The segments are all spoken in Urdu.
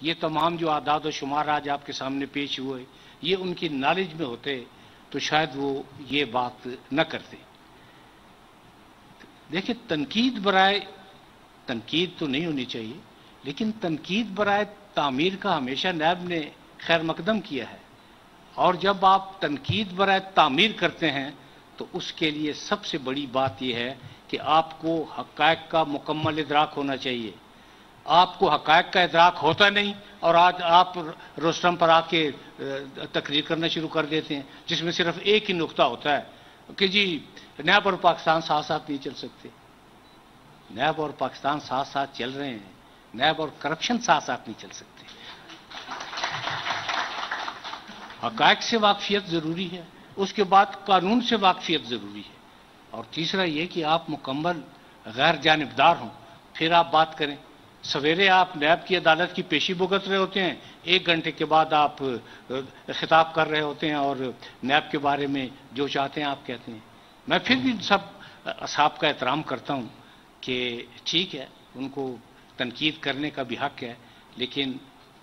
یہ تمام جو اعداد و شمار آج آپ کے سامنے پیش ہوئے یہ ان کی نالج میں ہوتے تو شاید وہ یہ بات نہ کرتے. دیکھیں تنقید تو نہیں ہونی چاہیے، لیکن تنقید برائے تعمیر کا ہمیشہ نیب نے خیر مقدم کیا ہے. اور جب آپ تنقید برائے تعمیر کرتے ہیں تو اس کے لیے سب سے بڑی بات یہ ہے کہ آپ کو حقائق کا مکمل ادراک ہونا چاہیے. آپ کو حقائق کا ادراک ہوتا نہیں اور آج آپ روسٹرم پر آ کے تقریر کرنا شروع کر دیتے ہیں جس میں صرف ایک ہی نقطہ ہوتا ہے کہ جی نیب اور پاکستان ساتھ ساتھ نہیں چل سکتے. نیب اور پاکستان ساتھ ساتھ چل رہے ہیں، نیب اور کرپشن ساتھ ساتھ نہیں چل سکتے. حقائق سے واقفیت ضروری ہے، اس کے بعد قانون سے واقفیت ضروری ہے، اور تیسرا یہ کہ آپ مکمل غیر جانبدار ہوں، پھر آپ بات کریں. سویرے آپ نیب کی عدالت کی پیشی بھگت رہے ہوتے ہیں، 1 گھنٹے کے بعد آپ خطاب کر رہے ہوتے ہیں اور نیب کے بارے میں جو چاہتے ہیں آپ کہتے ہیں. میں پھر بھی سب اصحاب کا احترام کرتا ہوں کہ ٹھیک ہے، ان کو تنقید کرنے کا بھی حق ہے، لیکن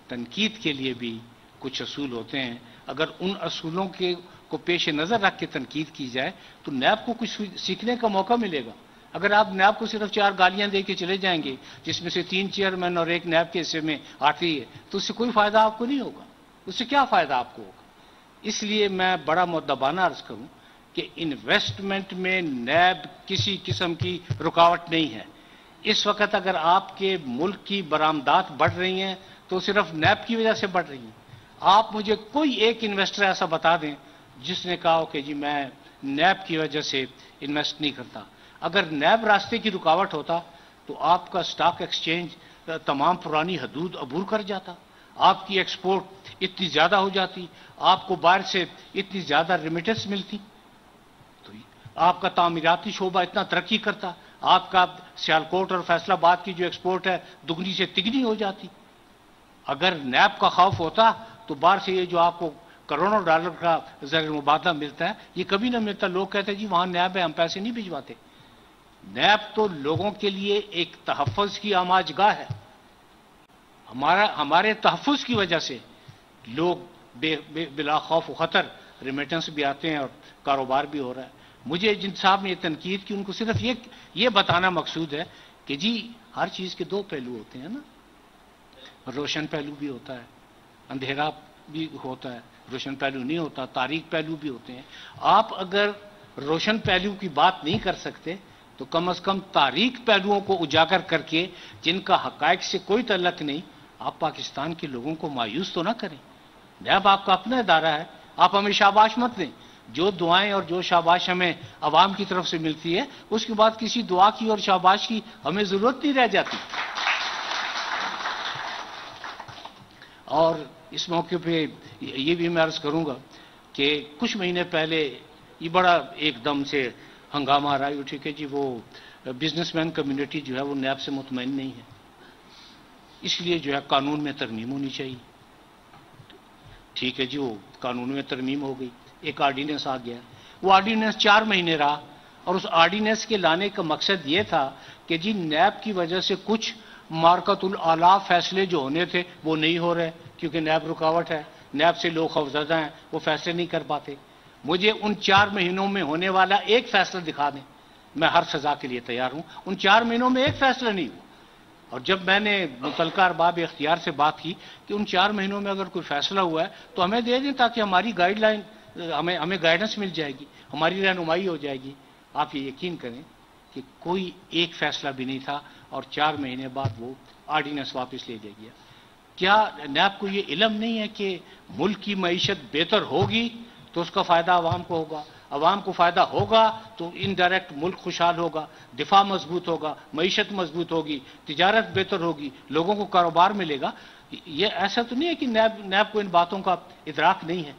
تنقید کے لیے بھی کچھ اصول ہوتے ہیں. اگر ان اصولوں کو پیش نظر رکھ کے تنقید کی جائے تو نیب کو کچھ سیکھنے کا موقع ملے گا. اگر آپ نیب کو صرف 4 گالیاں دے کے چلے جائیں گے جس میں سے 3 چیئرمین اور 1 نیب کے حصے میں آتی ہے تو اس سے کوئی فائدہ آپ کو نہیں ہوگا. اس سے کیا فائدہ آپ کو ہوگا؟ اس لیے میں بڑا مؤدبانہ عرض کروں کہ انویسٹمنٹ میں نیب کسی قسم کی رکاوٹ نہیں ہے. اس وقت اگر آپ کے ملک کی برآمدات بڑھ رہی ہیں تو صرف نیب کی وجہ سے بڑھ رہی ہیں. آپ مجھے کوئی ایک انویسٹر ایسا بتا دیں جس نے کہا ہو کہ جی میں نیب کی وجہ سے انویسٹ نہیں کرتا. اگر نیب راستے کی رکاوٹ ہوتا تو آپ کا سٹاک ایکسچینج تمام پرانی حدود عبور کر جاتا، آپ کی ایکسپورٹ اتنی زیادہ ہو جاتی، آپ کو باہر سے اتنی زیادہ ریمیٹنس ملتی، تو آپ کا تعمیراتی شعبہ اتنا ترقی کرتا، آپ کا سیالکوٹ اور فیصل آباد کی جو ایکسپورٹ ہے دگنی سے تگنی ہو جاتی. اگر نیب کا خوف ہوتا تو باہر سے یہ جو آپ کو کروڑوں ڈالر کا زر مبادلہ ملتا ہے یہ کبھی نہ ملتا. لوگ کہتے ہیں جی وہاں نیب ہے ہم پیسے نہیں بھجواتے. نیب تو لوگوں کے لیے ایک تحفظ کی آماج گاہ ہے. ہمارے تحفظ کی وجہ سے لوگ بلا خوف و خطر ریمیٹنس بھی آتے ہیں اور کاروبار بھی ہو رہا ہے. مجھے جن صاحب نے یہ تنقید کی ان کو صرف یہ بتانا مقصود ہے کہ جی ہر چیز کے 2 پہلو ہوتے ہیں نا. روشن پہلو بھی ہوتا ہے، اندھیرا بھی ہوتا ہے، روشن پہلو نہیں ہوتا، تاریک پہلو بھی ہوتے ہیں. آپ اگر روشن پہلو کی بات نہیں کر سکتے تو کم از کم تاریک پہلوؤں کو اجاگر کر کے جن کا حقائق سے کوئی تعلق نہیں آپ پاکستان کے لوگوں کو مایوس تو نہ کریں. نیب آپ کا اپنا ادارہ ہے، آپ ہمیں شاباش مت دیں. جو دعائیں اور جو شاباش ہمیں عوام کی طرف سے ملتی ہے اس کے بعد کسی دعا کی اور شاباش کی ہمیں ضرورت نہیں رہ جاتی. اور اس موقع پہ یہ بھی میں عرض کروں گا کہ کچھ مہینے پہلے یہ بڑا ایک دم سے ہنگامہ آ رہا ہے ٹھیک ہے جی وہ بزنس مین کمیونٹی جو ہے وہ نیب سے مطمئن نہیں ہے، اس لیے جو ہے قانون میں ترمیم ہونی چاہیے. ٹھیک ہے جی وہ قانون میں ترمیم ہو گئی، ایک آرڈیننس آ گیا. وہ آرڈیننس 4 مہینے رہا اور اس آرڈیننس کے لانے کا مقصد یہ تھا کہ جی نیب کی وجہ سے کچھ مارکت الاعلیٰ فیصلے جو ہونے تھے وہ نہیں ہو رہے کیونکہ نیب رکاوٹ ہے، نیب سے لوگ خوفزدہ ہیں، وہ فیصلے نہیں کر پاتے. مجھے ان 4 مہینوں میں ہونے والا ایک فیصلہ دکھا دیں، میں ہر سزا کے لیے تیار ہوں. ان 4 مہینوں میں ایک فیصلہ نہیں ہوا. اور جب میں نے متعلقہ ارباب اختیار سے بات کی کہ ان 4 مہینوں میں اگر کوئی فیصلہ ہوا ہے تو ہمیں دے دیں تاکہ ہماری گائیڈ لائن ہمیں گائیڈنس مل جائے گی، ہماری رہنمائی ہو جائے گی. آپ یہ یقین کریں کہ کوئی ایک فیصلہ بھی نہیں تھا اور 4 مہینے بعد وہ آرڈیننس واپس لے لیا گیا. کیا نیب کو یہ علم نہیں ہے کہ ملک کی معیشت بہتر ہوگی تو اس کا فائدہ عوام کو ہوگا، عوام کو فائدہ ہوگا تو انڈائریکٹ ملک خوشحال ہوگا، دفاع مضبوط ہوگا، معیشت مضبوط ہوگی، تجارت بہتر ہوگی، لوگوں کو کاروبار ملے گا. یہ ایسا تو نہیں ہے کہ نیب کو ان باتوں کا ادراک نہیں ہے.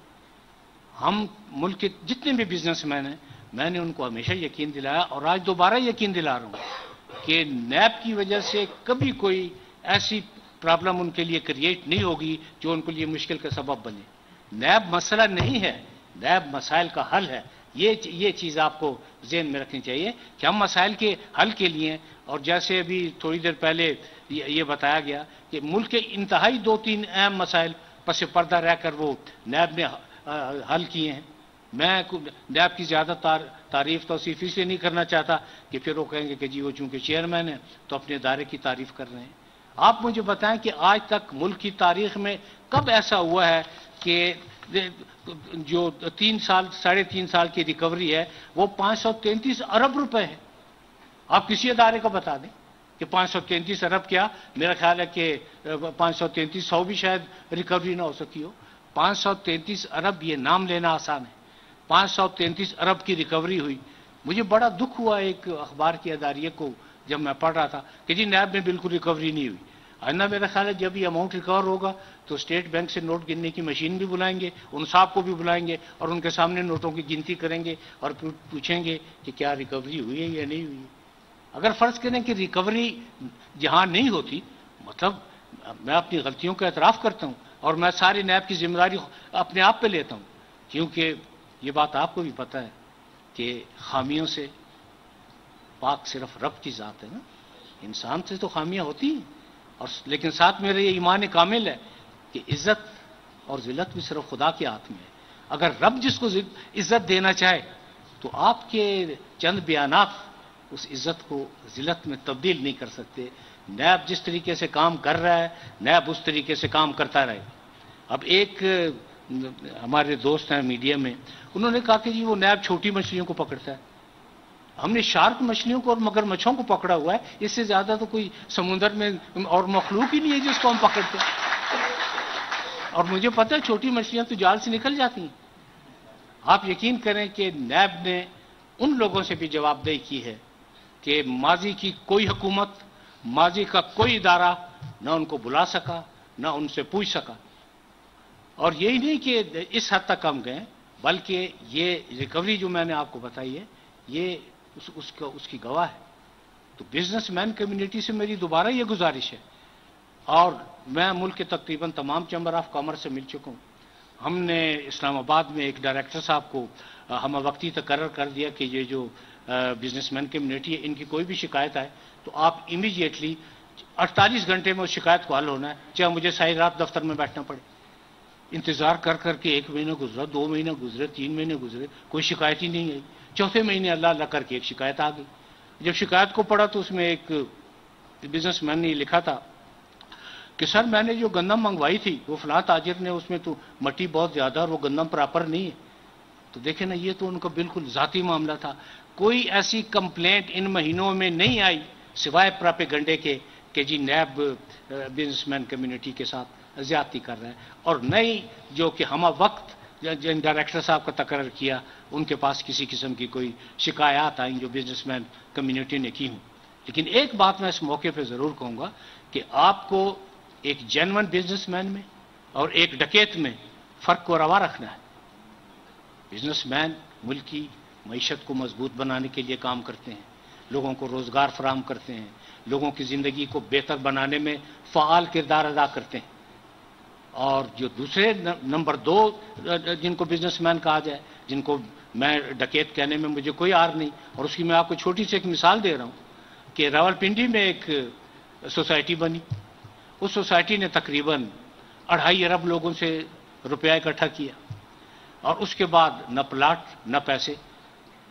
ہم ملک کے جتنے بھی بزنس مین ہیں میں نے ان کو ہمیشہ یقین دلایا اور آج دوبارہ یقین دلا رہا ہوں کہ نیب کی وجہ سے کبھی کوئی ایسی پرابلم ان کے لیے کریٹ نہیں ہوگی جو ان کے لیے مشکل کا سبب بنے. نیب مسئلہ نہیں ہے، نیب مسائل کا حل ہے. یہ چیز آپ کو ذہن میں رکھنی چاہیے کہ ہم مسائل کے حل کے لیے، اور جیسے ابھی تھوڑی دیر پہلے یہ بتایا گیا کہ ملک کے انتہائی 2-3 اہم مسائل پس پردہ رہ کر وہ نیب نے حل کیے ہیں. میں نیب کی زیادہ تعریف توصیف اس لیے نہیں کرنا چاہتا کہ پھر وہ کہیں گے کہ جی وہ چونکہ چیئرمین ہیں تو اپنے ادارے کی تعریف کر رہے ہیں. آپ مجھے بتائیں کہ آج تک ملک کی تاریخ میں کب ایسا ہوا ہے کہ جو 3 سال 3.5 سال کی ریکوری ہے وہ 533 ارب روپے ہے. آپ کسی ادارے کو بتا دیں کہ 533 ارب کیا. میرا خیال ہے کہ 533 بھی شاید ریکوری نہ ہو سکی ہو. 533 ارب یہ نام لینا آسان ہے. 533 ارب کی ریکوری ہوئی. مجھے بڑا دکھ ہوا ایک اخبار کی اداریے کو جب میں پڑھ رہا تھا کہ جی نیب میں بالکل ریکوری نہیں ہوئی. آئندہ میرا خیال ہے جب یہ اماؤنٹ ریکور ہوگا تو اسٹیٹ بینک سے نوٹ گننے کی مشین بھی بلائیں گے, ان صاحب کو بھی بلائیں گے اور ان کے سامنے نوٹوں کی گنتی کریں گے اور پوچھیں گے کہ کیا ریکوری ہوئی ہے یا نہیں ہوئی ہے. اگر فرض کریں کہ ریکوری جہاں نہیں ہوتی, مطلب میں اپنی غلطیوں کا اعتراف کرتا ہوں اور میں ساری نیب کی ذمہ داری اپنے آپ پہ لیتا ہوں, کیونکہ یہ بات آپ کو بھی پتہ ہے کہ خامیوں سے پاک صرف رب کی ذات ہے نا. انسان سے تو خامیاں ہوتی ہیں, اور لیکن ساتھ میرا یہ ایمان کامل ہے کہ عزت اور ذلت بھی صرف خدا کے ہاتھ میں ہے. اگر رب جس کو عزت دینا چاہے تو آپ کے چند بیانات اس عزت کو ذلت میں تبدیل نہیں کر سکتے. نیب جس طریقے سے کام کر رہا ہے نیب اس طریقے سے کام کرتا رہے. اب ایک ہمارے دوست ہیں میڈیا میں, انہوں نے کہا کہ جی وہ نیب چھوٹی مچھلیوں کو پکڑتا ہے. ہم نے شارک مچھلیوں کو اور مگر مچھوں کو پکڑا ہوا ہے, اس سے زیادہ تو کوئی سمندر میں اور مخلوق ہی نہیں ہے جس کو ہم پکڑتے ہیں. اور مجھے پتہ ہے چھوٹی مچھلیاں تو جال سے نکل جاتی ہیں. آپ یقین کریں کہ نیب نے ان لوگوں سے بھی جواب دہی کی ہے کہ ماضی کی کوئی حکومت, ماضی کا کوئی ادارہ نہ ان کو بلا سکا نہ ان سے پوچھ سکا. اور یہی نہیں کہ اس حد تک ہم گئے, بلکہ یہ ریکوری جو میں نے آپ کو بتائی ہے یہ اس کی گواہ ہے. تو بزنس مین کمیونٹی سے میری دوبارہ یہ گزارش ہے, اور میں ملک کے تقریباً تمام چیمبر آف کامرس سے مل چکا ہوں. ہم نے اسلام آباد میں ایک ڈائریکٹر صاحب کو ہم وقتی تقرر کر دیا کہ یہ جو بزنس مین کمیونٹی ہے ان کی کوئی بھی شکایت آئے تو آپ امیڈیٹلی 48 گھنٹے میں اس شکایت کو حل ہونا ہے, چاہے مجھے ساری رات دفتر میں بیٹھنا پڑے. انتظار کر کر کے 1 مہینہ گزرا, 2 مہینے گزرے, 3 مہینے گزرے, کوئی شکایت ہی نہیں آئی. چوتھے مہینے اللہ اللہ کر کے ایک شکایت آ گئی. جب شکایت کو پڑھا تو اس میں ایک بزنس مین نے لکھا تھا کہ سر میں نے جو گندم منگوائی تھی وہ فلاں تاجر نے اس میں تو مٹی بہت زیادہ اور وہ گندم پراپر نہیں ہے. تو دیکھیں نا, یہ تو ان کا بالکل ذاتی معاملہ تھا. کوئی ایسی کمپلینٹ ان مہینوں میں نہیں آئی سوائے پراپیگنڈے کے کہ G NAB business man community کے ساتھ زیادتی کر رہا ہے. اور نئی جو کہ ہمہ وقت جن ڈائریکٹر صاحب کا تقرر کیا ان کے پاس کسی قسم کی کوئی شکایات آئیں جو بزنس مین کمیونٹی نے کی ہوں. لیکن ایک بات میں اس موقع پہ ضرور کہوں گا کہ آپ کو ایک جینون بزنس مین میں اور ایک ڈکیت میں فرق کو روا رکھنا ہے. بزنس مین ملک کی معیشت کو مضبوط بنانے کے لیے کام کرتے ہیں, لوگوں کو روزگار فراہم کرتے ہیں, لوگوں کی زندگی کو بہتر بنانے میں فعال کردار ادا کرتے ہیں. اور جو دوسرے نمبر 2 جن کو بزنس مین کہا جائے, جن کو میں ڈکیت کہنے میں مجھے کوئی عار نہیں, اور اس کی میں آپ کو چھوٹی سی ایک مثال دے رہا ہوں کہ راولپنڈی میں ایک سوسائٹی بنی. اس سوسائٹی نے تقریباً 2.5 ارب لوگوں سے روپیہ اکٹھا کیا, اور اس کے بعد نہ پلاٹ نہ پیسے.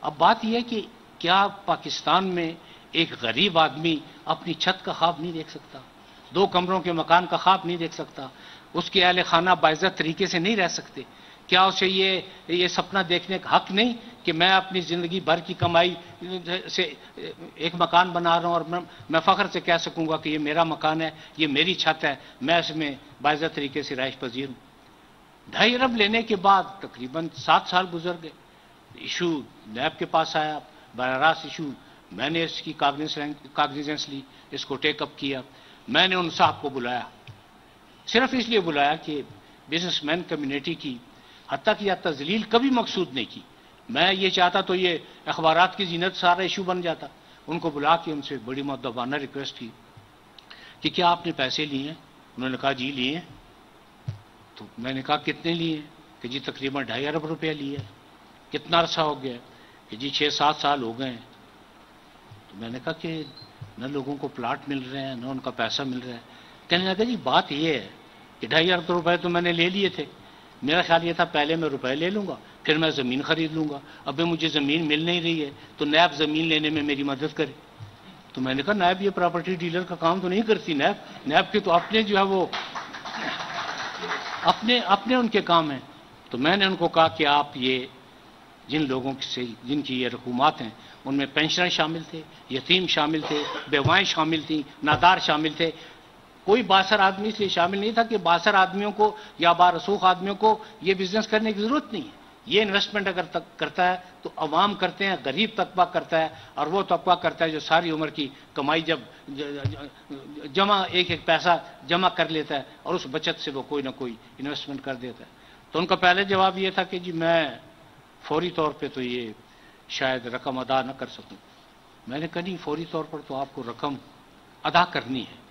اب بات یہ ہے کہ کیا پاکستان میں ایک غریب آدمی اپنی چھت کا خواب نہیں دیکھ سکتا, 2 کمروں کے مکان کا خواب نہیں دیکھ سکتا, اس کے اہل خانہ باعزت طریقے سے نہیں رہ سکتے؟ کیا اسے یہ سپنا دیکھنے کا حق نہیں کہ میں اپنی زندگی بھر کی کمائی سے ایک مکان بنا رہا ہوں اور میں فخر سے کہہ سکوں گا کہ یہ میرا مکان ہے, یہ میری چھت ہے, میں اس میں باعزت طریقے سے رہائش پذیر ہوں. 2.5 ارب لینے کے بعد تقریباً 7 سال گزر گئے. ایشو نیب کے پاس آیا, براہ راست ایشو میں نے اس کی کاگنیزنس لی, اس کو ٹیک اپ کیا. میں نے ان صاحب کو بلایا, صرف اس لیے بلایا کہ بزنس مین کمیونٹی کی حتیٰ کہ یا تذلیل کبھی مقصود نہیں کی. میں یہ چاہتا تو یہ اخبارات کی زینت سارا ایشو بن جاتا. ان کو بلا کے ان سے بڑی مؤدبانہ ریکویسٹ کی کہ کیا آپ نے پیسے لیے ہیں؟ انہوں نے کہا جی لیے ہیں. تو میں نے کہا کتنے لیے ہیں؟ کہ جی تقریباً 2.5 ارب روپیہ لیے. کتنا عرصہ ہو گیا؟ کہ جی 6-7 سال ہو گئے ہیں. تو میں نے کہا کہ نہ لوگوں کو پلاٹ مل رہے ہیں، نہ ان کا پیسہ مل رہا ہے. کہنے لگا جی بات یہ ہے کہ 2,500 روپے تو میں نے لے لیے تھے، میرا خیال یہ تھا پہلے میں روپے لے لوں گا پھر میں زمین خرید لوں گا، اب مجھے زمین مل نہیں رہی ہے تو نیب زمین لینے میں میری مدد کرے. تو میں نے کہا نیب یہ پراپرٹی ڈیلر کا کام تو نہیں کرتی، نیب کے تو اپنے جو ہے وہ اپنے ان کے کام ہیں. تو میں نے ان کو کہا کہ آپ یہ جن لوگوں سے جن کی یہ رقومات ہیں ان میں پینشنر شامل تھے، یتیم شامل تھے، بیوائیں شامل تھیں، نادار شامل تھے. کوئی باثر آدمی اس لیے شامل نہیں تھا کہ باثر آدمیوں کو یا بارسوخ آدمیوں کو یہ بزنس کرنے کی ضرورت نہیں ہے. یہ انویسٹمنٹ اگر کرتا ہے تو عوام کرتے ہیں، غریب طبقہ کرتا ہے، اور وہ طبقہ کرتا ہے جو ساری عمر کی کمائی جب جمع ایک ایک پیسہ جمع کر لیتا ہے اور اس بچت سے وہ کوئی نہ کوئی انویسٹمنٹ کر دیتا ہے. تو ان کا پہلے جواب یہ تھا کہ جی میں فوری طور پہ تو یہ شاید رقم ادا نہ کر سکوں. میں نے کہا نہیں، فوری طور پر تو آپ کو رقم ادا کرنی ہے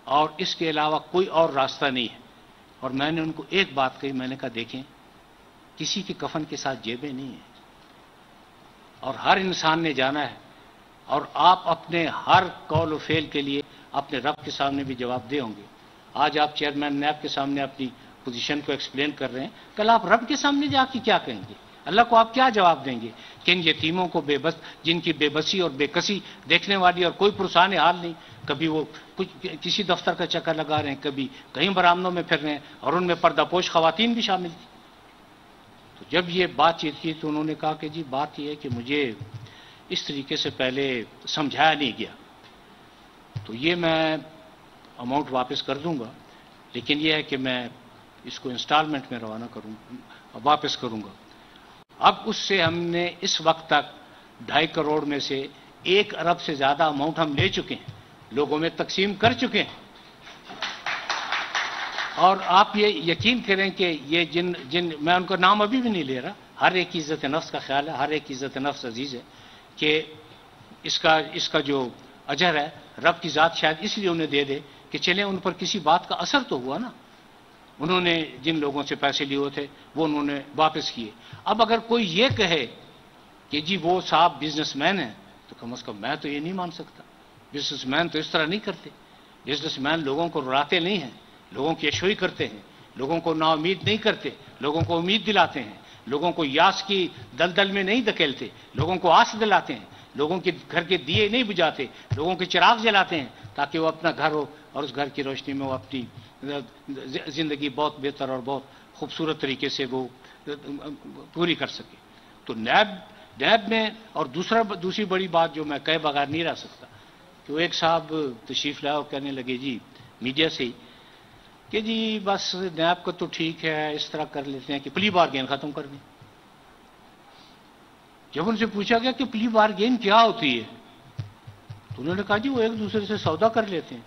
اور اس کے علاوہ کوئی اور راستہ نہیں ہے. اور میں نے ان کو ایک بات کہی، میں نے کہا دیکھیں کسی کے کفن کے ساتھ جیبیں نہیں ہیں اور ہر انسان نے جانا ہے، اور آپ اپنے ہر قول و فعل کے لیے اپنے رب کے سامنے بھی جواب دے ہوں گے. آج آپ چیئرمین نیب کے سامنے اپنی پوزیشن کو ایکسپلین کر رہے ہیں، کل آپ رب کے سامنے جا کے کیا کہیں گے؟ اللہ کو آپ کیا جواب دیں گے کہ ان یتیموں کو بے بس جن کی بے بسی اور بے کسی دیکھنے والی اور کوئی پرسان حال نہیں، کبھی وہ کسی دفتر کا چکر لگا رہے ہیں، کبھی کہیں برآمدوں میں پھر رہے ہیں، اور ان میں پردہ پوش خواتین بھی شامل تھیں. تو جب یہ بات چیت کی تو انہوں نے کہا کہ جی بات یہ ہے کہ مجھے اس طریقے سے پہلے سمجھایا نہیں گیا، تو یہ میں اماؤنٹ واپس کر دوں گا، لیکن یہ ہے کہ میں اس کو انسٹالمنٹ میں روانہ کروں واپس کروں گا. اب اس سے ہم نے اس وقت تک 2.5 کروڑ میں سے 1 ارب سے زیادہ اماؤنٹ ہم لے چکے ہیں، لوگوں میں تقسیم کر چکے ہیں. اور آپ یہ یقین کریں کہ یہ جن میں ان کا نام ابھی بھی نہیں لے رہا، ہر ایک کی عزت نفس کا خیال ہے، ہر ایک کی عزت نفس عزیز ہے کہ اس کا جو اجر ہے رب کی ذات شاید اس لیے انہیں دے دے کہ چلیں ان پر کسی بات کا اثر تو ہوا نا. انہوں نے جن لوگوں سے پیسے لیے تھے وہ انہوں نے واپس کیے. اب اگر کوئی یہ کہے کہ جی وہ صاحب بزنس مین ہیں تو کم از کم میں تو یہ نہیں مان سکتا. بزنس مین تو اس طرح نہیں کرتے. بزنس مین لوگوں کو رلاتے نہیں ہیں، لوگوں کی اشوئی کرتے ہیں، لوگوں کو نا امید نہیں کرتے، لوگوں کو امید دلاتے ہیں، لوگوں کو یاس کی دلدل میں نہیں دھکیلتے، لوگوں کو آس دلاتے ہیں، لوگوں کے گھر کے دیے نہیں بجھاتے، لوگوں کے چراغ جلاتے ہیں تاکہ وہ اپنا گھر ہو اور اس گھر کی روشنی میں وہ اپنی زندگی بہت بہتر اور بہت خوبصورت طریقے سے وہ پوری کر سکے. تو نیب میں اور دوسری بڑی بات جو میں کہے بغیر نہیں رہ سکتا کہ وہ ایک صاحب تشریف لائے اور کہنے لگے جی میڈیا سے ہی کہ جی بس نیب کا تو ٹھیک ہے، اس طرح کر لیتے ہیں کہ پلی بارگین ختم کر دیں. جب ان سے پوچھا گیا کہ پلی بارگین کیا ہوتی ہے تو انہوں نے کہا جی وہ ایک دوسرے سے سودا کر لیتے ہیں.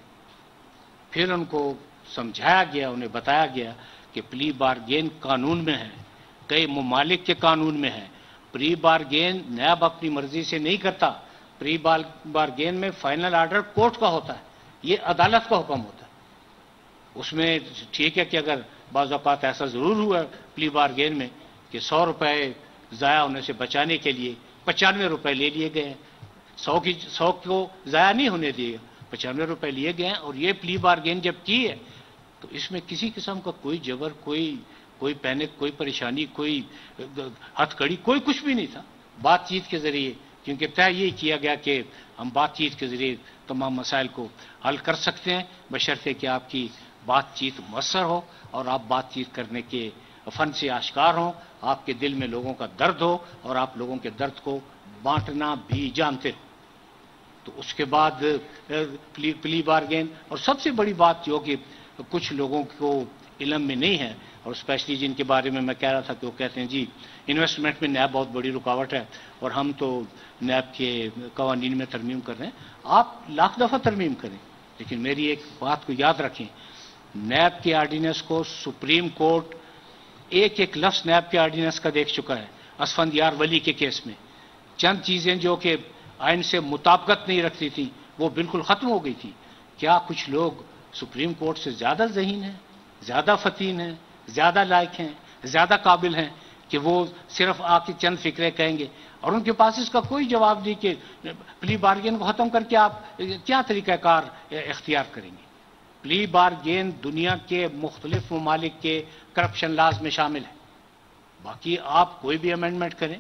پھر ان کو سمجھایا گیا، انہیں بتایا گیا کہ پلی بارگین قانون میں ہے، کئی ممالک کے قانون میں ہے. پری بارگین نیب اپنی مرضی سے نہیں کرتا. پری بارگین میں فائنل آرڈر کورٹ کا ہوتا ہے، یہ عدالت کا حکم ہوتا ہے. اس میں ٹھیک ہے کہ اگر بعض اوقات ایسا ضرور ہوا پلی بارگین میں کہ 100 روپے ضائع ہونے سے بچانے کے لیے 95 روپے لے لیے گئے ہیں، 100 کو ضائع نہیں ہونے دیے، 95 روپے لیے گئے ہیں. اور یہ پلی بارگین جب کی ہے تو اس میں کسی قسم کا کوئی جبر، کوئی پینک، کوئی پریشانی، کوئی ہتھ کڑی، کوئی کچھ بھی نہیں تھا. بات چیت کے ذریعے، کیونکہ طے یہی کیا گیا کہ ہم بات چیت کے ذریعے تمام مسائل کو حل کر سکتے ہیں بشرطے کہ آپ کی بات چیت مؤثر ہو اور آپ بات چیت کرنے کے فن سے آشکار ہوں، آپ کے دل میں لوگوں کا درد ہو اور آپ لوگوں کے درد کو بانٹنا بھی جانتے ہو. تو اس کے بعد پلی بارگین. اور سب سے بڑی بات جو کہ کچھ لوگوں کو علم میں نہیں ہے اور اسپیشلی جن کے بارے میں میں کہہ رہا تھا کہ وہ کہتے ہیں جی انویسٹمنٹ میں نیب بہت بڑی رکاوٹ ہے اور ہم تو نیب کے قوانین میں ترمیم کر رہے ہیں. آپ لاکھ دفعہ ترمیم کریں لیکن میری ایک بات کو یاد رکھیں، نیب کے آرڈیننس کو سپریم کورٹ ایک لفظ نیب کے آرڈیننس کا دیکھ چکا ہے. اسفندیار ولی کے کیس میں چند چیزیں جو کہ آئین سے مطابقت نہیں رکھتی تھیں وہ بالکل ختم ہو گئی تھی. کیا کچھ لوگ سپریم کورٹ سے زیادہ ذہین ہیں، زیادہ فتین ہیں، زیادہ لائق ہیں، زیادہ قابل ہیں کہ وہ صرف آ کے چند فکرے کہیں گے اور ان کے پاس اس کا کوئی جواب نہیں کہ پلی بارگین کو ختم کر کے آپ کیا طریقہ کار اختیار کریں گے. پلی بارگین دنیا کے مختلف ممالک کے کرپشن لاز میں شامل ہے. باقی آپ کوئی بھی امینڈمنٹ کریں،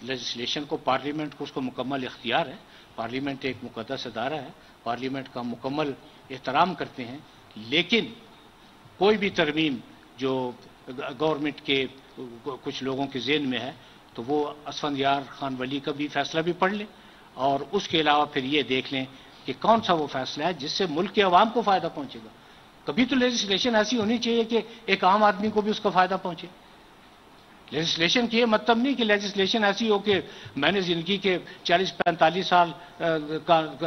لیجسلیشن کو، پارلیمنٹ کو اس کو مکمل اختیار ہے. پارلیمنٹ ایک مقدس ادارہ ہے، پارلیمنٹ کا مکمل احترام کرتے ہیں. لیکن کوئی بھی ترمیم جو گورنمنٹ کے کچھ لوگوں کے ذہن میں ہے تو وہ اسفندیار خان ولی کا بھی فیصلہ بھی پڑھ لیں، اور اس کے علاوہ پھر یہ دیکھ لیں کہ کون سا وہ فیصلہ ہے جس سے ملک کے عوام کو فائدہ پہنچے گا. کبھی تو لیجسلیشن ایسی ہونی چاہیے کہ ایک عام آدمی کو بھی اس کا فائدہ پہنچے. لیجسلیشن کی یہ مطلب نہیں کہ لیجسلیشن ایسی ہو کہ میں نے زندگی کے 40-45 سال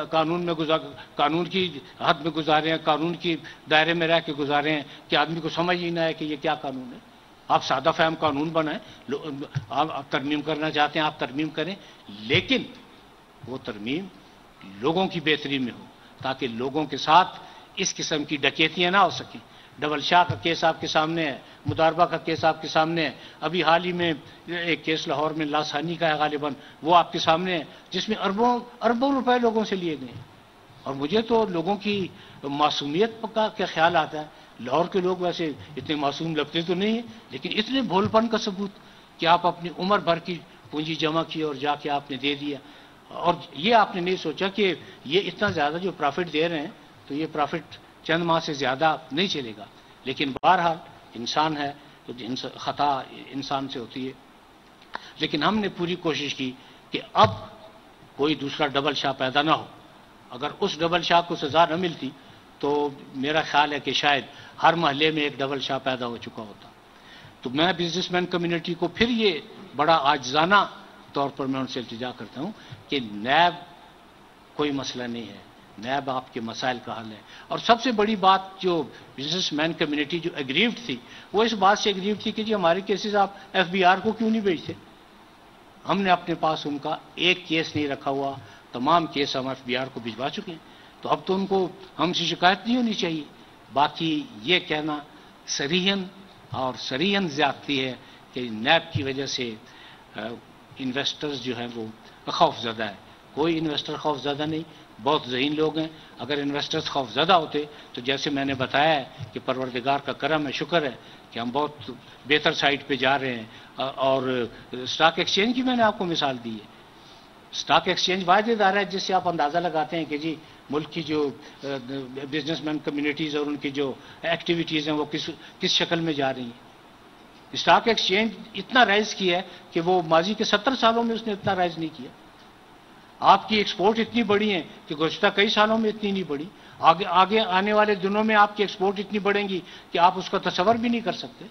قانون کی حد میں گزارے ہیں، قانون کی دائرے میں رہ کے گزارے ہیں کہ آدمی کو سمجھ ہی نہ ہے کہ یہ کیا قانون ہے. آپ سادہ فہم قانون بنائیں، آپ ترمیم کرنا چاہتے ہیں آپ ترمیم کریں، لیکن وہ ترمیم لوگوں کی بہتری میں ہو تاکہ لوگوں کے ساتھ اس قسم کی ڈکیتیاں نہ ہو سکیں. ڈبل شاہ کا کیس آپ کے سامنے ہے، مداربہ کا کیس آپ کے سامنے ہے، ابھی حال ہی میں ایک کیس لاہور میں لاسانی کا ہے غالباً، وہ آپ کے سامنے ہے جس میں اربوں روپے لوگوں سے لیے گئے. اور مجھے تو لوگوں کی معصومیت کا کیا خیال آتا ہے. لاہور کے لوگ ویسے اتنے معصوم لگتے تو نہیں ہیں، لیکن اتنے بھولپن کا ثبوت کہ آپ اپنی عمر بھر کی پونجی جمع کی اور جا کے آپ نے دے دیا، اور یہ آپ نے نہیں سوچا کہ یہ اتنا زیادہ جو پرافٹ دے رہے ہیں تو یہ پرافٹ چند ماہ سے زیادہ نہیں چلے گا. لیکن بہرحال انسان ہے تو خطا انسان سے ہوتی ہے. لیکن ہم نے پوری کوشش کی کہ اب کوئی دوسرا ڈبل شاہ پیدا نہ ہو. اگر اس ڈبل شاہ کو سزا نہ ملتی تو میرا خیال ہے کہ شاید ہر محلے میں ایک ڈبل شاہ پیدا ہو چکا ہوتا. تو میں بزنس مین کمیونٹی کو پھر یہ بڑا عاجزانہ طور پر میں ان سے التجا کرتا ہوں کہ نیب کوئی مسئلہ نہیں ہے، نیب آپ کے مسائل کا حل ہے. اور سب سے بڑی بات جو بزنس مین کمیونٹی جو ایگریوڈ تھی وہ اس بات سے ایگریوڈ تھی کہ جی ہمارے کیسز آپ FBR کو کیوں نہیں بھیجتے. ہم نے اپنے پاس ان کا ایک کیس نہیں رکھا ہوا، تمام کیس ہم FBR کو بھجوا چکے ہیں. تو اب تو ان کو ہم سے شکایت نہیں ہونی چاہیے. باقی یہ کہنا صریحاً زیادتی ہے کہ نیب کی وجہ سے انویسٹرز جو ہیں وہ خوف زدہ ہے. کوئی انویسٹر خوف زدہ نہیں، بہت ذہین لوگ ہیں. اگر انویسٹرز خوف زدہ ہوتے تو جیسے میں نے بتایا ہے کہ پروردگار کا کرم ہے، شکر ہے کہ ہم بہت بہتر سائٹ پہ جا رہے ہیں. اور اسٹاک ایکسچینج کی میں نے آپ کو مثال دی ہے. اسٹاک ایکسچینج واحد ادارہ ہے جس سے آپ اندازہ لگاتے ہیں کہ جی ملک کی جو بزنس مین کمیونٹیز اور ان کی جو ایکٹیویٹیز ہیں وہ کس شکل میں جا رہی ہیں. اسٹاک ایکسچینج اتنا رائز کیا ہے کہ وہ ماضی کے 70 سالوں میں اس نے اتنا رائز نہیں کیا. آپ کی ایکسپورٹ اتنی بڑی ہیں کہ گزشتہ کئی سالوں میں اتنی نہیں بڑی. آگے آنے والے دنوں میں آپ کی ایکسپورٹ اتنی بڑھیں گی کہ آپ اس کا تصور بھی نہیں کر سکتے.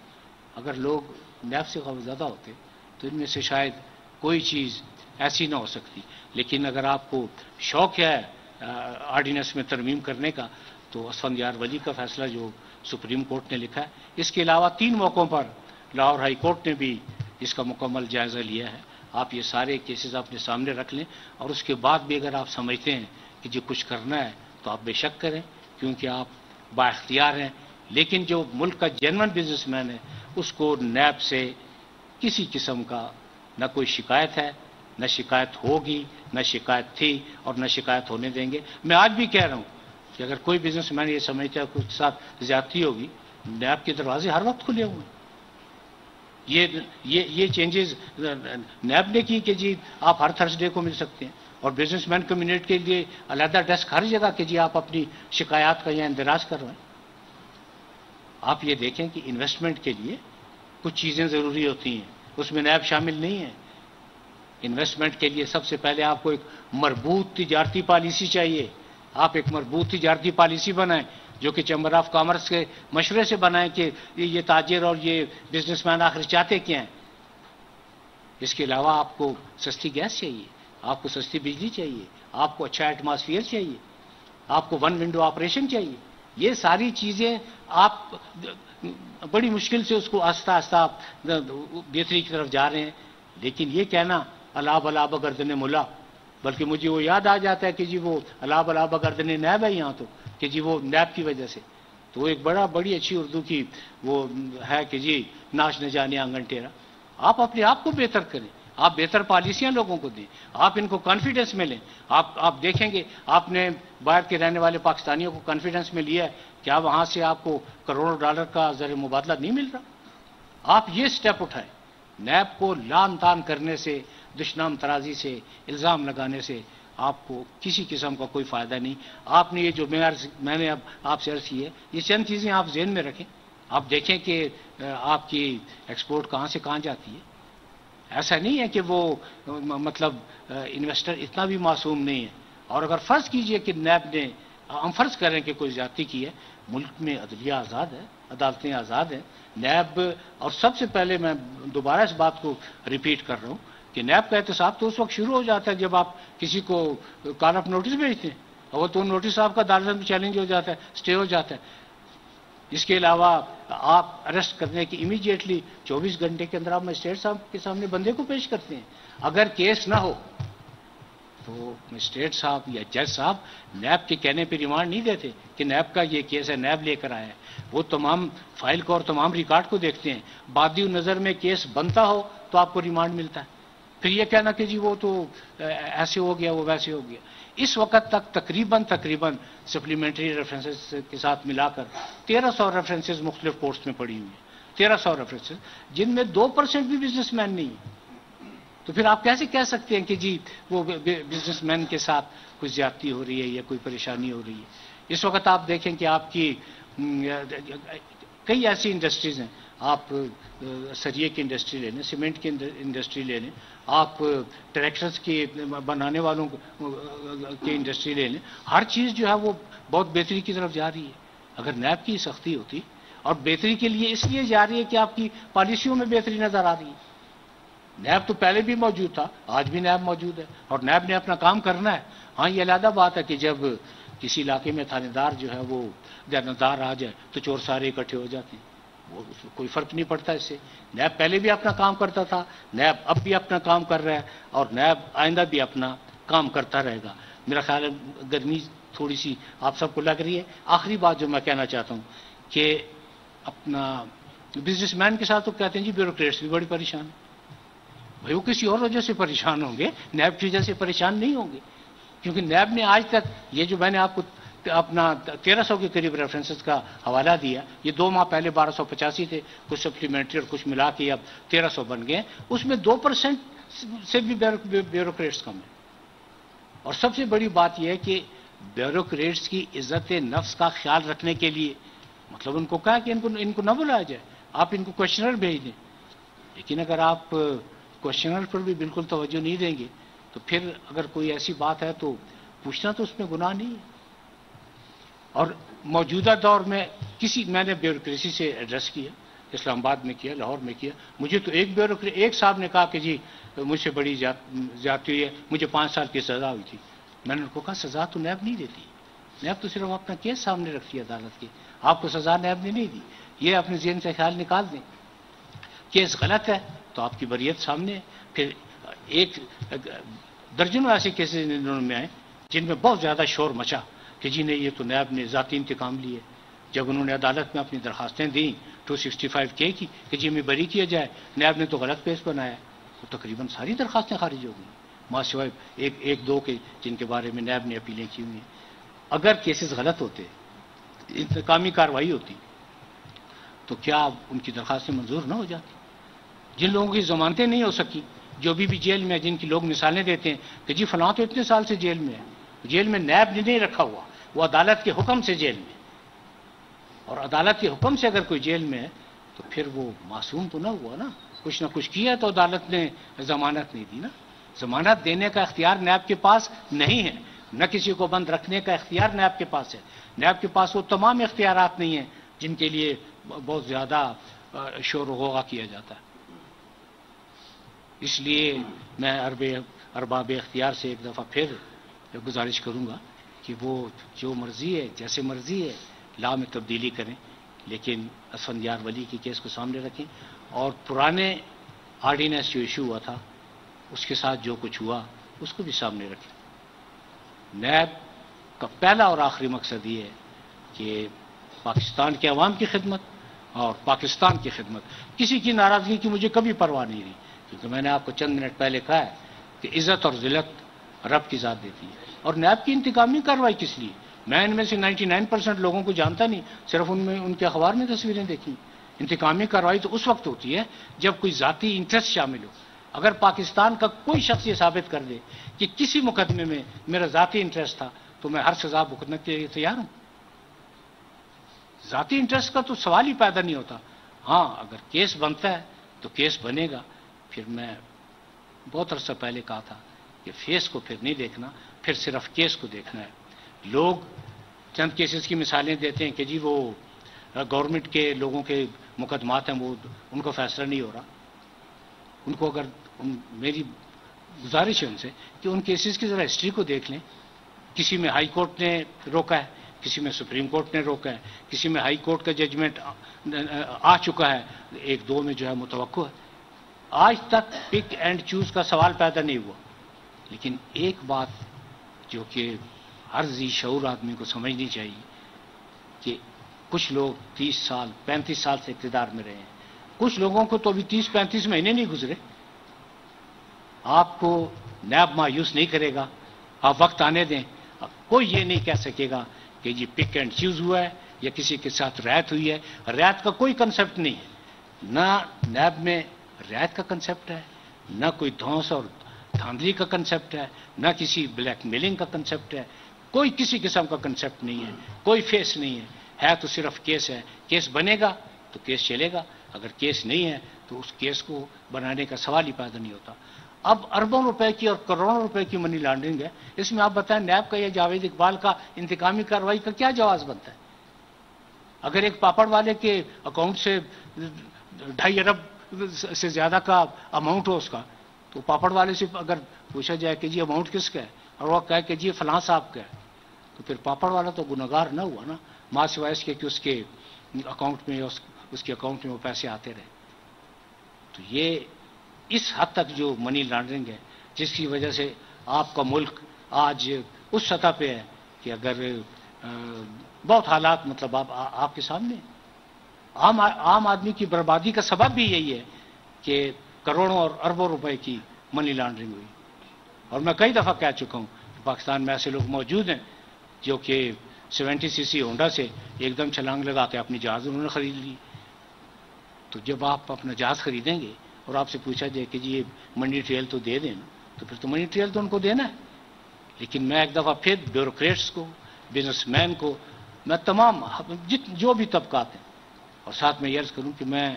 اگر لوگ نیب سے خوفزدہ ہوتے تو ان میں سے شاید کوئی چیز ایسی نہ ہو سکتی. لیکن اگر آپ کو شوق ہے آرڈیننس میں ترمیم کرنے کا تو اسفندیار ولی کا فیصلہ جو سپریم کورٹ نے لکھا ہے، اس کے علاوہ 3 موقعوں پر لاہور ہائی کورٹ نے بھی اس کا مکمل جائزہ لیا ہے. آپ یہ سارے کیسز اپنے سامنے رکھ لیں، اور اس کے بعد بھی اگر آپ سمجھتے ہیں کہ جو کچھ کرنا ہے تو آپ بے شک کریں، کیونکہ آپ با اختیار ہیں. لیکن جو ملک کا جینون بزنس مین ہے اس کو نیب سے کسی قسم کا نہ کوئی شکایت ہے، نہ شکایت ہوگی، نہ شکایت تھی اور نہ شکایت ہونے دیں گے. میں آج بھی کہہ رہا ہوں کہ اگر کوئی بزنس مین یہ سمجھتا ہے کہ اس کے ساتھ زیادتی ہوگی، نیب کے دروازے ہر وقت کھلے ہوئے ہیں. یہ چینجز نیب نے کی کہ جی آپ ہر تھرسڈے کو مل سکتے ہیں، اور بزنس مین کمیونٹی کے لیے علیحدہ ڈیسک ہر جگہ کہ جی آپ اپنی شکایات کا یہاں اندراج کروائیں. آپ یہ دیکھیں کہ انویسٹمنٹ کے لیے کچھ چیزیں ضروری ہوتی ہیں، اس میں نیب شامل نہیں ہے. انویسٹمنٹ کے لیے سب سے پہلے آپ کو ایک مربوط تجارتی پالیسی چاہیے. آپ ایک مربوط تجارتی پالیسی بنائیں جو کہ چیمبر آف کامرس کے مشورے سے بنائیں کہ یہ تاجر اور یہ بزنس مین آخر چاہتے کیا ہیں. اس کے علاوہ آپ کو سستی گیس چاہیے، آپ کو سستی بجلی چاہیے، آپ کو اچھا ایٹماسفیئر چاہیے، آپ کو 1 ونڈو آپریشن چاہیے. یہ ساری چیزیں آپ بڑی مشکل سے اس کو آہستہ آہستہ آپ بہتری کی طرف جا رہے ہیں. لیکن یہ کہنا الا بلا بگردن ملا، بلکہ مجھے وہ یاد آ جاتا ہے کہ جی وہ الا بلا بگردن نیب ہے یہاں تو کہ جی وہ نیب کی وجہ سے. تو وہ ایک بڑی اچھی اردو کی وہ ہے کہ جی ناش نہ جانے آنگن ٹیرا. آپ اپنے آپ کو بہتر کریں، آپ بہتر پالیسیاں لوگوں کو دیں، آپ ان کو کانفیڈنس میں لیں. آپ دیکھیں گے آپ نے باہر کے رہنے والے پاکستانیوں کو کانفیڈنس میں لیا ہے، کیا وہاں سے آپ کو کروڑوں ڈالر کا زر مبادلہ نہیں مل رہا؟ آپ یہ سٹیپ اٹھائیں. نیب کو لان تان کرنے سے، دشنام ترازی سے، الزام لگانے سے آپ کو کسی قسم کا کوئی فائدہ نہیں. آپ نے یہ جو میں نے اب آپ سے عرض کی ہے، یہ چند چیزیں آپ ذہن میں رکھیں. آپ دیکھیں کہ آپ کی ایکسپورٹ کہاں سے کہاں جاتی ہے. ایسا نہیں ہے کہ وہ مطلب انویسٹر اتنا بھی معصوم نہیں ہے. اور اگر فرض کیجئے کہ نیب نے، ہم فرض کریں کہ کوئی زیادتی کی ہے، ملک میں عدلیہ آزاد ہے، عدالتیں آزاد ہیں. نیب، اور سب سے پہلے میں دوبارہ اس بات کو ریپیٹ کر رہا ہوں کہ نیب کا احتساب تو اس وقت شروع ہو جاتا ہے جب آپ کسی کو کال آف نوٹس بھیجتے ہیں، اور تو نوٹس آپ کا عدالت میں چیلنج ہو جاتا ہے، اسٹے ہو جاتا ہے. اس کے علاوہ آپ اریسٹ کرنے کی امیڈیٹلی 24 گھنٹے کے اندر آپ مجسٹریٹ صاحب کے سامنے بندے کو پیش کرتے ہیں. اگر کیس نہ ہو تو مجسٹریٹ صاحب یا جج صاحب نیب کے کہنے پہ ریمانڈ نہیں دیتے کہ نیب کا یہ کیس ہے، نیب لے کر آیا ہے. وہ تمام فائل کو اور تمام ریکارڈ کو دیکھتے ہیں. بادی نظر میں کیس بنتا ہو تو آپ کو ریمانڈ ملتا ہے. پھر یہ کہنا کہ جی وہ تو ایسے ہو گیا، وہ ویسے ہو گیا. اس وقت تک تقریباً سپلیمنٹری ریفرنسز کے ساتھ ملا کر 1300 ریفرنسز مختلف کورٹس میں پڑی ہوئی ہیں. 1300 ریفرنسز جن میں 2% بھی بزنس مین نہیں ہے. تو پھر آپ کیسے کہہ سکتے ہیں کہ جی وہ بزنس مین کے ساتھ کوئی زیادتی ہو رہی ہے یا کوئی پریشانی ہو رہی ہے. اس وقت آپ دیکھیں کہ آپ کی کئی ایسی انڈسٹریز ہیں. آپ سریے کی انڈسٹری لے لیں، سیمنٹ کی انڈسٹری لے لیں، آپ ٹریکٹرز کی بنانے والوں کی انڈسٹری لے لیں. ہر چیز جو ہے وہ بہت بہتری کی طرف جا رہی ہے. اگر نیب کی سختی ہوتی، اور بہتری کے لیے اس لیے جا رہی ہے کہ آپ کی پالیسیوں میں بہتری نظر آ رہی ہے. نیب تو پہلے بھی موجود تھا، آج بھی نیب موجود ہے، اور نیب نے اپنا کام کرنا ہے. ہاں یہ علیحدہ بات ہے کہ جب کسی علاقے میں تھانے دار جو ہے وہ دیانتدار آ جائے تو چور سارے اکٹھے ہو جاتے ہیں. وہ کوئی فرق نہیں پڑتا اس سے. نیب پہلے بھی اپنا کام کرتا تھا، نیب اب بھی اپنا کام کر رہا ہے، اور نیب آئندہ بھی اپنا کام کرتا رہے گا. میرا خیال ہے گرمی تھوڑی سی آپ سب کو لگ رہی ہے. آخری بات جو میں کہنا چاہتا ہوں کہ اپنا بزنس مین کے ساتھ تو کہتے ہیں جی بیوروکریٹس بھی بڑی پریشان ہیں. بھائی وہ کسی اور وجہ سے پریشان ہوں گے، نیب کی وجہ سے پریشان نہیں ہوں گے. کیونکہ نیب نے آج تک یہ جو میں نے آپ کو اپنا 1300 کے قریب ریفرنسز کا حوالہ دیا، یہ 2 ماہ پہلے 1285 تھے، کچھ سپلیمنٹری اور کچھ ملا کے اب 1300 بن گئے. اس میں 2% سے بھی بیوروکریٹس کم ہیں. اور سب سے بڑی بات یہ ہے کہ بیوروکریٹس کی عزت نفس کا خیال رکھنے کے لیے، مطلب ان کو کہا کہ ان کو نہ بلایا جائے، آپ ان کو کوشچنر بھیج دیں. لیکن اگر آپ کوشچنر پر بھی بالکل توجہ نہیں دیں گے تو پھر اگر کوئی ایسی بات ہے تو پوچھنا تو اس میں گناہ نہیں ہے. اور موجودہ دور میں میں نے بیوروکریسی سے ایڈریس کیا، اسلام آباد میں کیا، لاہور میں کیا. مجھے تو ایک صاحب نے کہا کہ جی مجھ سے بڑی زیادتی ہوئی ہے، مجھے 5 سال کی سزا ہوئی تھی. میں نے ان کو کہا سزا تو نیب نہیں دیتی، نیب تو صرف اپنا کیس سامنے رکھتی ہے عدالت کے. آپ کو سزا نیب نے نہیں دی. یہ اپنے ذہن سے خیال نکال دیں. کیس غلط ہے تو آپ کی بریت سامنے ہے. پھر ایک درجنوں ایسے کیسز میں آئے جن میں بہت زیادہ شور مچا کہ جی نہیں یہ تو نیب نے ذاتی انتقام لیے. جب انہوں نے عدالت میں اپنی درخواستیں دیں 265 کی کہ جی ہمیں بری کیا جائے، نیب نے تو غلط کیس بنایا، تو تقریباً ساری درخواستیں خارج ہو گئیں، ماں سوائے ایک دو کے جن کے بارے میں نیب نے اپیلیں کی ہوئی ہیں. اگر کیسز غلط ہوتے، انتقامی کارروائی ہوتی، تو کیا ان کی درخواستیں منظور نہ ہو جاتی؟ جن لوگوں کی ضمانتیں نہیں ہو سکی، جو بھی جیل میں، جن کی لوگ مثالیں دیتے ہیں کہ جی فلاں تو اتنے سال سے جیل میں ہے، جیل میں نیب نے نہیں رکھا ہوا، وہ عدالت کے حکم سے جیل میں. اور عدالت کے حکم سے اگر کوئی جیل میں ہے تو پھر وہ معصوم تو نہ ہوا نا، کچھ نہ کچھ کیا تو عدالت نے ضمانت نہیں دی نا. ضمانت دینے کا اختیار نیب کے پاس نہیں ہے، نہ کسی کو بند رکھنے کا اختیار نیب کے پاس ہے. نیب کے پاس وہ تمام اختیارات نہیں ہیں جن کے لیے بہت زیادہ شور و غوغا کیا جاتا ہے. اس لیے میں ارباب اختیار سے ایک دفعہ پھر گزارش کروں گا کہ وہ جو مرضی ہے، جیسے مرضی ہے، لا میں تبدیلی کریں، لیکن اسفندیار ولی کی کیس کو سامنے رکھیں، اور پرانے آرڈیننس جو ایشو ہوا تھا اس کے ساتھ جو کچھ ہوا اس کو بھی سامنے رکھیں. نیب کا پہلا اور آخری مقصد یہ ہے کہ پاکستان کے عوام کی خدمت اور پاکستان کی خدمت. کسی کی ناراضگی کی مجھے کبھی پرواہ نہیں رہی. کیونکہ میں نے آپ کو چند منٹ پہلے کہا ہے کہ عزت اور ذلت رب کی ذات دیتی ہے. اور نیب کی انتقامی کارروائی کس لیے؟ میں ان میں سے 99% لوگوں کو جانتا نہیں، صرف ان کے اخبار میں تصویریں دیکھی. انتقامی کارروائی تو اس وقت ہوتی ہے جب کوئی ذاتی انٹرسٹ شامل ہو. اگر پاکستان کا کوئی شخص یہ ثابت کر دے کہ کسی مقدمے میں میرا ذاتی انٹرسٹ تھا تو میں ہر سزا بھگتنے کے لیے تیار ہوں. ذاتی انٹرسٹ کا تو سوال ہی پیدا نہیں ہوتا. ہاں اگر کیس بنتا ہے تو کیس بنے گا. پھر میں بہت عرصہ پہلے کہا تھا کہ فیس کو پھر نہیں دیکھنا، پھر صرف کیس کو دیکھنا ہے. لوگ چند کیسز کی مثالیں دیتے ہیں کہ جی وہ گورنمنٹ کے لوگوں کے مقدمات ہیں، وہ ان کو فیصلہ نہیں ہو رہا. ان کو اگر میری گزارش ہے ان سے کہ ان کیسز کی ذرا ہسٹری کو دیکھ لیں. کسی میں ہائی کورٹ نے روکا ہے، کسی میں سپریم کورٹ نے روکا ہے، کسی میں ہائی کورٹ کا ججمنٹ آ چکا ہے، ایک دو میں جو ہے متوقع ہے. آج تک پک اینڈ چوز کا سوال پیدا نہیں ہوا. لیکن ایک بات جو کہ ہر ذی شعور آدمی کو سمجھنی چاہیے کہ کچھ لوگ 30 سال 35 سال سے اقتدار میں رہے ہیں. کچھ لوگوں کو تو ابھی 30-35 مہینے نہیں گزرے. آپ کو نیب مایوس نہیں کرے گا. آپ وقت آنے دیں. کوئی یہ نہیں کہہ سکے گا کہ جی پک اینڈ چوز ہوا ہے یا کسی کے ساتھ رعایت ہوئی ہے. رعایت کا کوئی کنسپٹ نہیں ہے. نہ نیب میں رعایت کا کنسپٹ ہے، نہ کوئی دھونس اور دھاندلی کا کنسپٹ ہے، نہ کسی بلیک میلنگ کا کنسپٹ ہے. کوئی کسی قسم کا کنسپٹ نہیں ہے. کوئی فیس نہیں ہے تو صرف کیس ہے. کیس بنے گا تو کیس چلے گا. اگر کیس نہیں ہے تو اس کیس کو بنانے کا سوال ہی پیدا نہیں ہوتا. اب اربوں روپے کی اور کروڑوں روپے کی منی لانڈرنگ ہے. اس میں آپ بتائیں نیب کا یا جاوید اقبال کا انتقامی کارروائی کا کیا جواز بنتا ہے؟ اگر ایک پاپڑ والے کے اکاؤنٹ سے 2.5 ارب سے زیادہ کا اماؤنٹ ہو اس کا، تو پاپڑ والے سے اگر پوچھا جائے کہ جی اماؤنٹ کس کا ہے اور وہ کہے کہ جی فلاں صاحب کا ہے، تو پھر پاپڑ والا تو گنہگار نہ ہوا نا، ماں سوائے اس کے کہ اس کے اکاؤنٹ میں اس کے اکاؤنٹ میں وہ پیسے آتے رہے. تو یہ اس حد تک جو منی لانڈرنگ ہے جس کی وجہ سے آپ کا ملک آج اس سطح پہ ہے کہ اگر بہت حالات مطلب آپ کے سامنے عام آدمی کی بربادی کا سبب بھی یہی ہے کہ کروڑوں اور اربوں روپے کی منی لانڈرنگ ہوئی. اور میں کئی دفعہ کہہ چکا ہوں کہ پاکستان میں ایسے لوگ موجود ہیں جو کہ 70 cc ہونڈا سے ایک دم چھلانگ لگا کے اپنی جہاز انہوں نے خرید لی. تو جب آپ اپنا جہاز خریدیں گے اور آپ سے پوچھا جائے کہ جی یہ منی ٹریل تو دے دیں، تو پھر تو منی ٹریل تو ان کو دینا ہے. لیکن میں ایک دفعہ پھر بیوروکریٹس کو، بزنس مین کو، میں تمام جو بھی طبقات ہیں، اور ساتھ میں یہ عرض کروں کہ میں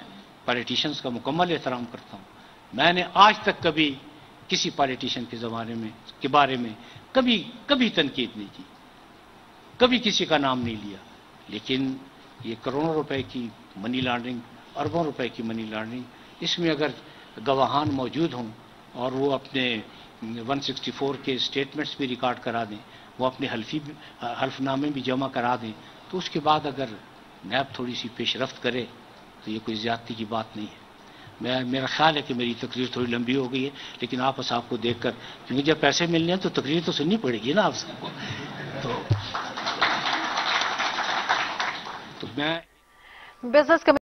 پالیٹیشینز کا مکمل احترام کرتا ہوں. میں نے آج تک کبھی کسی پالیٹیشین کے بارے میں کبھی تنقید نہیں کی، کبھی کسی کا نام نہیں لیا. لیکن یہ کروڑوں روپے کی منی لانڈرنگ، اربوں روپے کی منی لانڈرنگ، اس میں اگر گواہان موجود ہوں اور وہ اپنے 164 کے اسٹیٹمنٹس بھی ریکارڈ کرا دیں، وہ اپنے حلف نامے بھی جمع کرا دیں، تو اس کے بعد اگر نیب تھوڑی سی پیش رفت کرے تو یہ کوئی زیادتی کی بات نہیں ہے. میرا خیال ہے کہ میری تقریر تھوڑی لمبی ہو گئی ہے، لیکن آپ صاحب کو دیکھ کر، کیونکہ جب پیسے ملنے ہیں تو تقریر تو سننی پڑے گی نا آپ سب کو. تو میں